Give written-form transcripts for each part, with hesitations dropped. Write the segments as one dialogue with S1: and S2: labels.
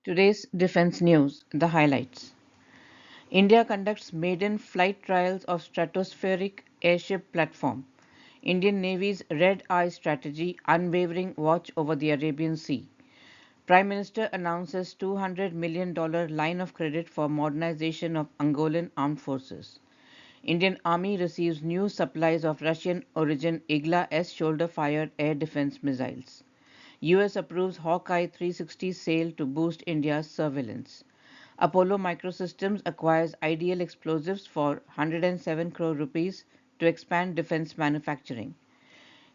S1: Today's defense news, the highlights. India conducts maiden flight trials of stratospheric airship platform. Indian Navy's Redeye strategy, unwavering watch over the Arabian Sea. Prime Minister announces $200 million line of credit for modernization of Angolan armed forces. Indian Army receives new supplies of Russian origin Igla-S shoulder-fired air defense missiles. US approves HawkEye 360 sale to boost India's surveillance. Apollo Microsystems acquires IDL Explosives for 107 crore rupees to expand defense manufacturing.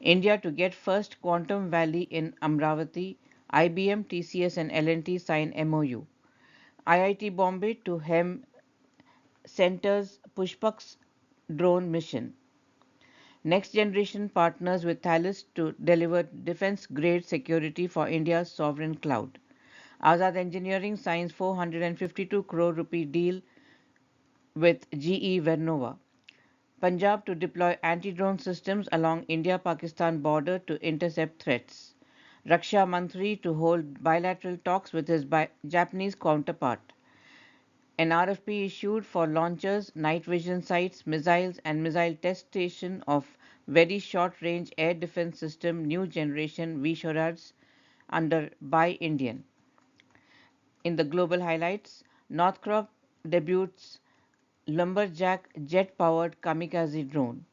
S1: India to get first quantum valley in Amaravati. IBM, TCS and L&T sign MOU. IIT Bombay to helm centers Pushpak's drone mission. Next generation partners with Thales to deliver defense grade security for India's sovereign cloud. Azad Engineering signs 452 crore rupee deal with GE Vernova. Punjab to deploy anti-drone systems along India-Pakistan border to intercept threats. Raksha Mantri to hold bilateral talks with his Japanese counterpart. An RFP issued for launchers, night vision sights, missiles and missile test station of very short range air defense system new generation VSHORADs under Buy Indian. In the global highlights, Northrop debuts lumberjack jet-powered kamikaze drone.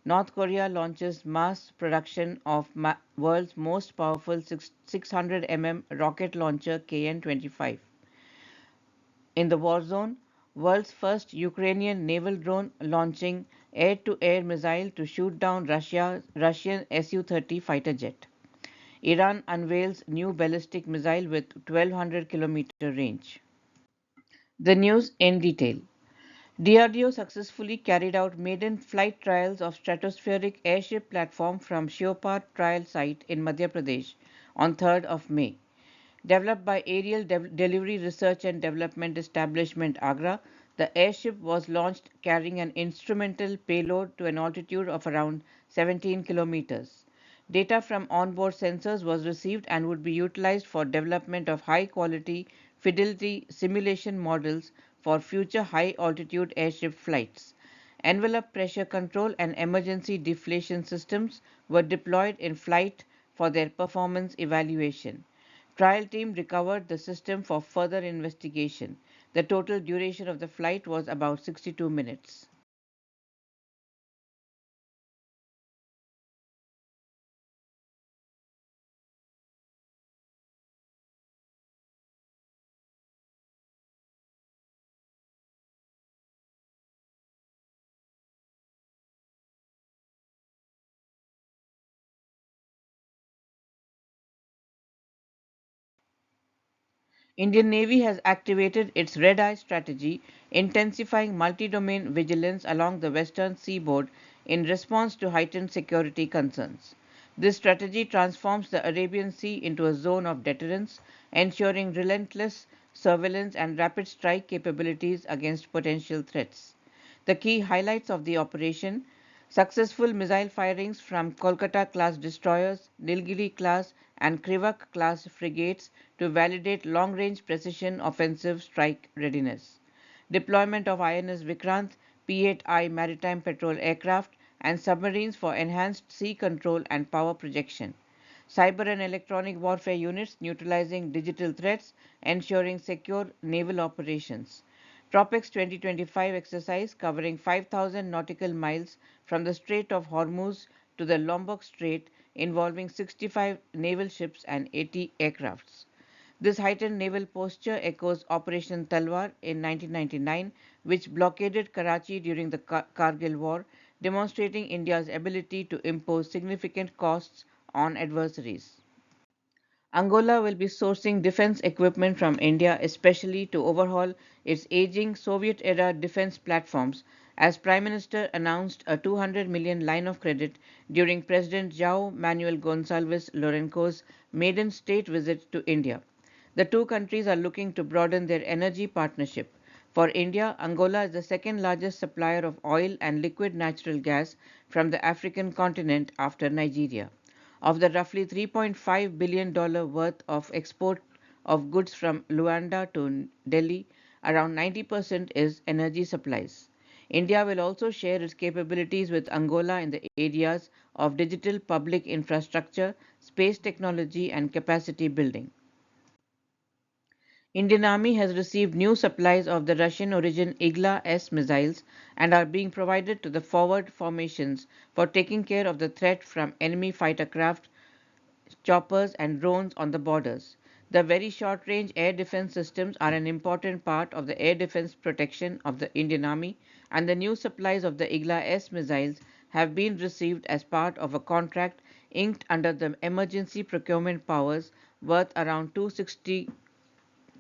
S1: North Korea launches mass production of world's most powerful 600 rocket launcher KN-25. In the war zone, world's first Ukrainian naval drone launching air-to-air missile to shoot down Russian Su-30 fighter jet. Iran unveils new ballistic missile with 1200-kilometer range. The news in detail. DRDO successfully carried out maiden flight trials of stratospheric airship platform from Shiopar trial site in Madhya Pradesh on 3rd of May. Developed by Aerial Delivery Research and Development Establishment Agra, the airship was launched carrying an instrumental payload to an altitude of around 17 kilometers. Data from onboard sensors was received and would be utilized for development of high quality fidelity simulation models for future high altitude airship flights. Envelope pressure control and emergency deflation systems were deployed in flight for their performance evaluation. Trial team recovered the system for further investigation. The total duration of the flight was about 62 minutes. Indian Navy has activated its Redeye strategy, intensifying multi-domain vigilance along the western seaboard in response to heightened security concerns. This strategy transforms the Arabian Sea into a zone of deterrence, ensuring relentless surveillance and rapid strike capabilities against potential threats. The key highlights of the operation: successful missile firings from Kolkata-class destroyers, Nilgiri-class and Krivak-class frigates to validate long-range precision offensive strike readiness. Deployment of INS Vikrant, P-8I maritime patrol aircraft and submarines for enhanced sea control and power projection. Cyber and electronic warfare units neutralizing digital threats, ensuring secure naval operations. Tropics 2025 exercise covering 5,000 nautical miles from the Strait of Hormuz to the Lombok Strait, involving 65 naval ships and 80 aircrafts. This heightened naval posture echoes Operation Talwar in 1999, which blockaded Karachi during the Kargil War, demonstrating India's ability to impose significant costs on adversaries. Angola will be sourcing defense equipment from India, especially to overhaul its aging Soviet era defense platforms, as Prime Minister announced a 200 million line of credit during President João Manuel Gonçalves Lourenço's maiden state visit to India. The two countries are looking to broaden their energy partnership. For India, Angola is the second largest supplier of oil and liquid natural gas from the African continent after Nigeria. Of the roughly $3.5 billion worth of export of goods from Luanda to Delhi, around 90% is energy supplies. India will also share its capabilities with Angola in the areas of digital public infrastructure, space technology, and capacity building. Indian Army has received new supplies of the Russian origin Igla-S missiles and are being provided to the forward formations for taking care of the threat from enemy fighter craft, choppers and drones on the borders. The very short range air defense systems are an important part of the air defense protection of the Indian Army, and the new supplies of the Igla-S missiles have been received as part of a contract inked under the emergency procurement powers worth around 260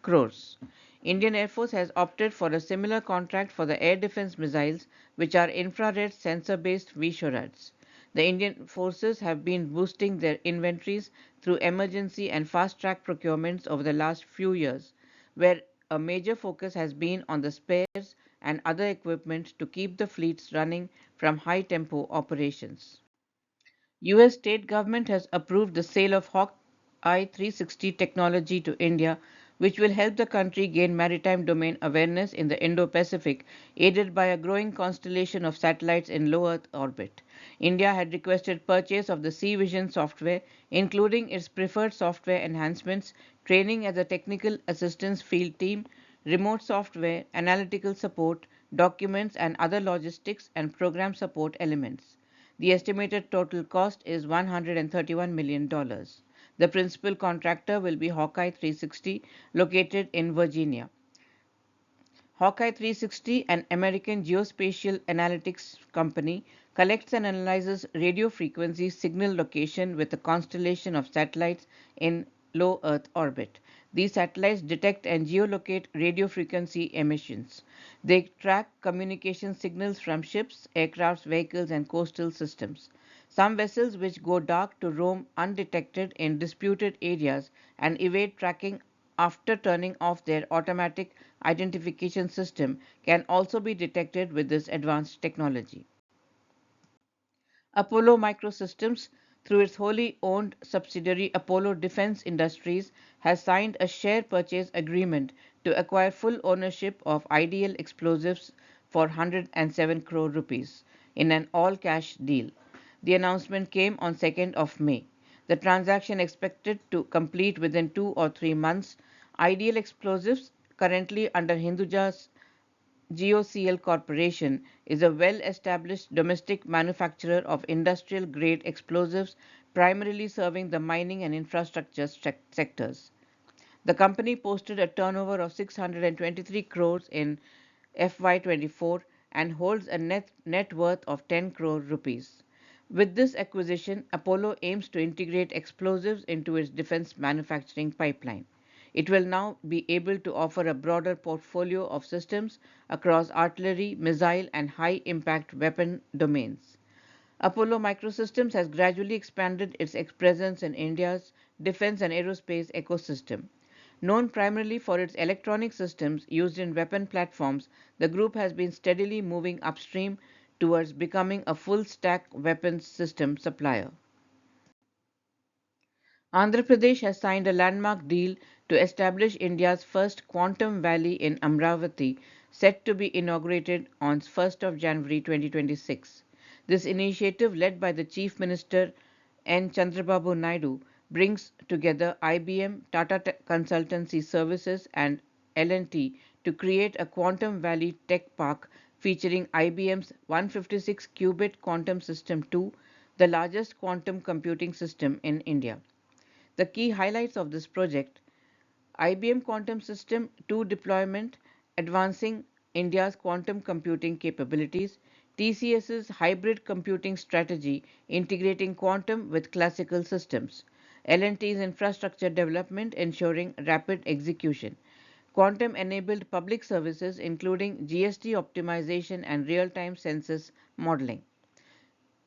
S1: crores. Indian Air Force has opted for a similar contract for the air defense missiles, which are infrared sensor-based Vishorads. The Indian forces have been boosting their inventories through emergency and fast-track procurements over the last few years, where a major focus has been on the spares and other equipment to keep the fleets running from high-tempo operations. US state government has approved the sale of HawkEye 360 technology to India, which will help the country gain maritime domain awareness in the Indo-Pacific, aided by a growing constellation of satellites in low Earth orbit. India had requested purchase of the Sea Vision software, including its preferred software enhancements, training as a technical assistance field team, remote software, analytical support, documents and other logistics and program support elements. The estimated total cost is $131 million. The principal contractor will be HawkEye 360, located in Virginia. HawkEye 360, an American geospatial analytics company, collects and analyzes radio frequency signal location with a constellation of satellites in low Earth orbit. These satellites detect and geolocate radio frequency emissions. They track communication signals from ships, aircrafts, vehicles, and coastal systems. Some vessels which go dark to roam undetected in disputed areas and evade tracking after turning off their automatic identification system can also be detected with this advanced technology. Apollo Microsystems, through its wholly owned subsidiary Apollo Defence Industries, has signed a share purchase agreement to acquire full ownership of IDL Explosives for 107 crore rupees in an all-cash deal. The announcement came on 2nd of May. The transaction expected to complete within 2 or 3 months. IDL Explosives, currently under Hinduja's GOCL Corporation, is a well-established domestic manufacturer of industrial-grade explosives, primarily serving the mining and infrastructure sectors. The company posted a turnover of 623 crores in FY24 and holds a net worth of 10 crore rupees. With this acquisition, Apollo aims to integrate explosives into its defense manufacturing pipeline. It will now be able to offer a broader portfolio of systems across artillery, missile, and high impact weapon domains. Apollo Microsystems has gradually expanded its presence in India's defense and aerospace ecosystem. Known primarily for its electronic systems used in weapon platforms, the group has been steadily moving upstream towards becoming a full stack weapons system supplier. Andhra Pradesh has signed a landmark deal to establish India's first quantum valley in Amaravati, set to be inaugurated on 1st of January 2026. This initiative, led by the Chief Minister N. Chandrababu Naidu, brings together IBM, Tata Consultancy Services, and L&T to create a quantum valley tech park featuring IBM's 156 qubit quantum system 2, the largest quantum computing system in India. The key highlights of this project: IBM Quantum System 2 deployment, advancing India's quantum computing capabilities; TCS's hybrid computing strategy, integrating quantum with classical systems; L&T's infrastructure development, ensuring rapid execution; quantum enabled public services, including GST optimization and real time census modeling.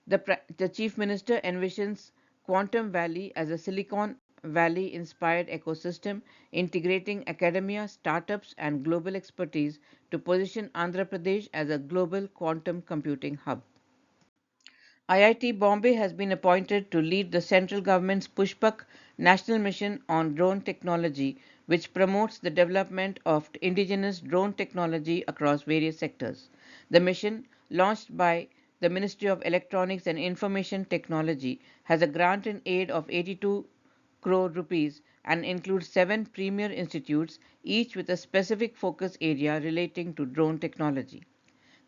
S1: The Chief Minister envisions Quantum Valley as a Silicon Valley inspired ecosystem integrating academia, startups, and global expertise to position Andhra Pradesh as a global quantum computing hub. IIT Bombay has been appointed to lead the central government's Pushpak national mission on drone technology, which promotes the development of indigenous drone technology across various sectors. The mission, launched by the Ministry of Electronics and Information Technology, has a grant in aid of 82 crore rupees and includes 7 premier institutes, each with a specific focus area relating to drone technology.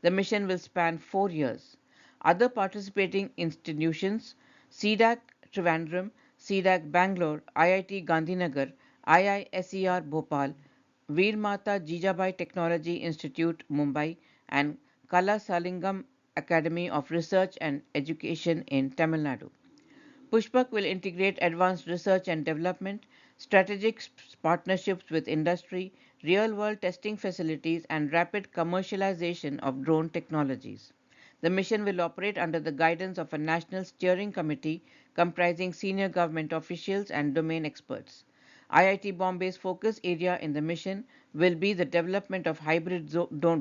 S1: The mission will span 4 years. Other participating institutions: CDAC Trivandrum, CDAC Bangalore, IIT Gandhinagar, IISER Bhopal, Veer Mata Jijabai Technology Institute Mumbai, and Kala Salingam Academy of Research and Education in Tamil Nadu. Pushpak will integrate advanced research and development, strategic partnerships with industry, real world testing facilities, and rapid commercialization of drone technologies. The mission will operate under the guidance of a national steering committee comprising senior government officials and domain experts. IIT Bombay's focus area in the mission will be the development of hybrid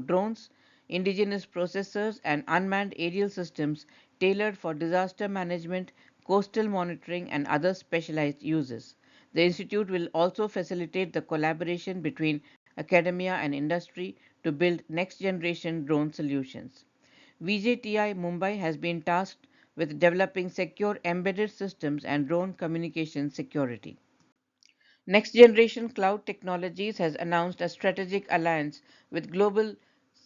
S1: drones, indigenous processors, and unmanned aerial systems tailored for disaster management, coastal monitoring, and other specialized uses. The institute will also facilitate the collaboration between academia and industry to build next generation drone solutions. VJTI Mumbai has been tasked with developing secure embedded systems and drone communication security. Next Generation Cloud Technologies has announced a strategic alliance with global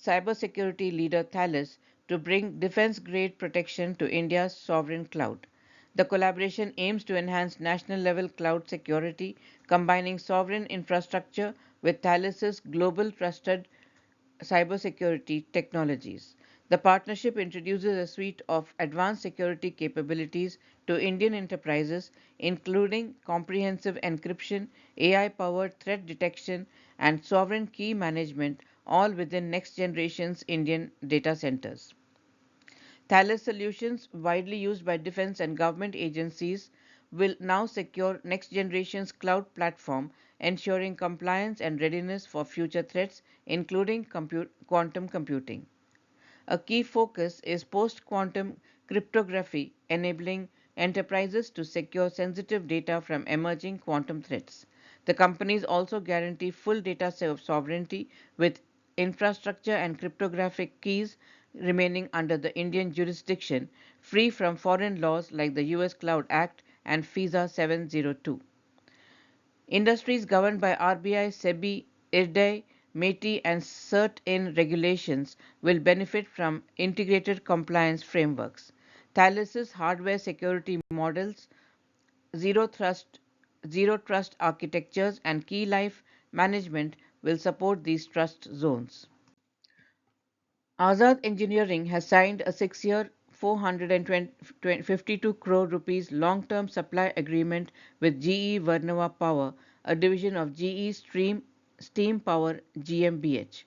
S1: cybersecurity leader Thales to bring defense grade protection to India's sovereign cloud. The collaboration aims to enhance national level cloud security, combining sovereign infrastructure with Thales's global trusted cybersecurity technologies. The partnership introduces a suite of advanced security capabilities to Indian enterprises, including comprehensive encryption, AI powered threat detection, and sovereign key management, all within next generation's Indian data centers. Thales solutions, widely used by defense and government agencies, will now secure next generation's cloud platform, ensuring compliance and readiness for future threats, including quantum computing. A key focus is post quantum cryptography, enabling enterprises to secure sensitive data from emerging quantum threats. The companies also guarantee full data sovereignty, with infrastructure and cryptographic keys remaining under the Indian jurisdiction, free from foreign laws like the US Cloud Act and FISA 702. Industries governed by RBI, SEBI, IRDAI, METI, and CERT-in regulations will benefit from integrated compliance frameworks. Thales's hardware security models, zero trust, zero trust architectures, and key life management will support these trust zones. Azad Engineering has signed a 6-year, 452 crore rupees long-term supply agreement with GE Vernova Power, a division of GE Steam Power GmbH.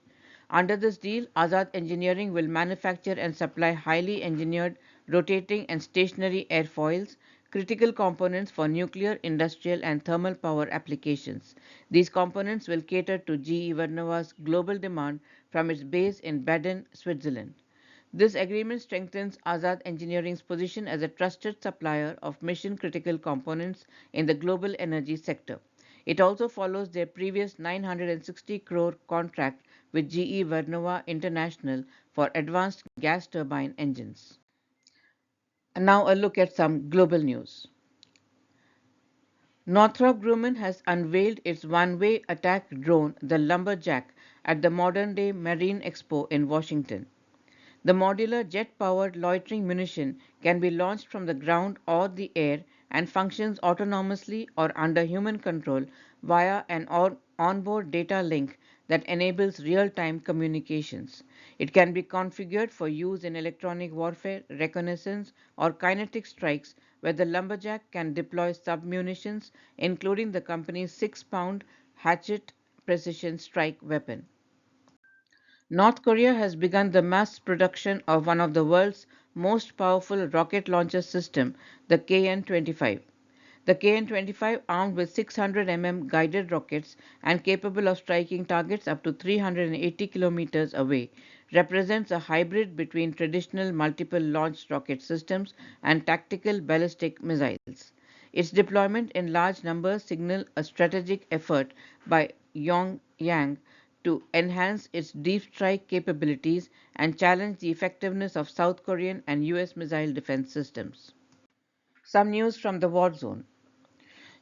S1: Under this deal, Azad Engineering will manufacture and supply highly engineered rotating and stationary airfoils, critical components for nuclear, industrial, and thermal power applications. These components will cater to GE Vernova's global demand from its base in Baden, Switzerland. This agreement strengthens Azad Engineering's position as a trusted supplier of mission critical components in the global energy sector. It also follows their previous 960 crore contract with GE Vernova International for advanced gas turbine engines. And now a look at some global news. Northrop Grumman has unveiled its one-way attack drone, the Lumberjack, at the Modern Day Marine Expo in Washington. The modular jet-powered loitering munition can be launched from the ground or the air and functions autonomously or under human control via an onboard data link that enables real-time communications. It can be configured for use in electronic warfare, reconnaissance, or kinetic strikes, where the Lumberjack can deploy submunitions, including the company's 6-pound Hatchet precision strike weapon. North Korea has begun the mass production of one of the world's most powerful rocket launcher system, the KN-25. The KN-25, armed with 600 guided rockets and capable of striking targets up to 380 kilometers away, represents a hybrid between traditional multiple launch rocket systems and tactical ballistic missiles. Its deployment in large numbers signal a strategic effort by Pyongyang to enhance its deep strike capabilities and challenge the effectiveness of South Korean and US missile defense systems. Some news from the war zone.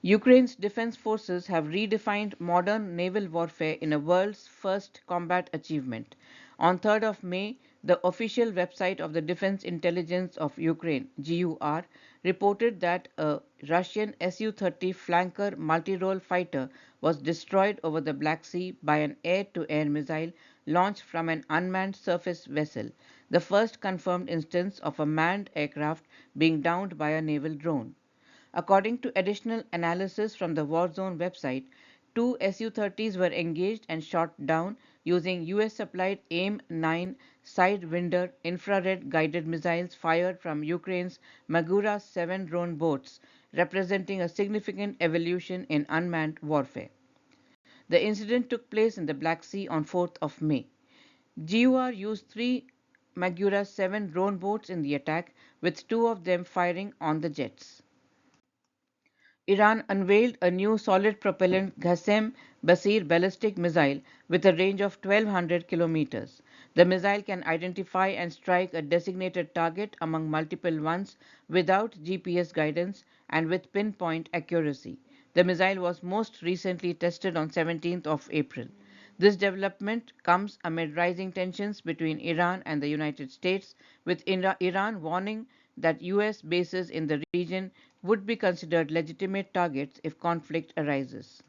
S1: Ukraine's defense forces have redefined modern naval warfare in a world's first combat achievement. On 3rd of May, the official website of the Defense Intelligence of Ukraine, GUR, reported that a Russian Su-30 flanker multi-role fighter was destroyed over the Black Sea by an air-to-air missile launched from an unmanned surface vessel, the first confirmed instance of a manned aircraft being downed by a naval drone. According to additional analysis from the Warzone website, two Su-30s were engaged and shot down using US-supplied AIM-9 Sidewinder infrared guided missiles fired from Ukraine's Magura 7 drone boats, representing a significant evolution in unmanned warfare. The incident took place in the Black Sea on 4th of May. GUR used three Magura 7 drone boats in the attack, with two of them firing on the jets. Iran unveiled a new solid-propellant Qasem-Basir ballistic missile with a range of 1,200 kilometers. The missile can identify and strike a designated target among multiple ones without GPS guidance and with pinpoint accuracy. The missile was most recently tested on 17th of April. This development comes amid rising tensions between Iran and the United States, with Iran warning that US bases in the region would be considered legitimate targets if conflict arises.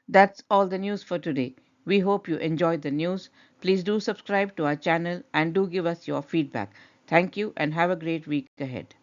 S1: That's all the news for today. We hope you enjoyed the news. Please do subscribe to our channel and do give us your feedback. Thank you and have a great week ahead.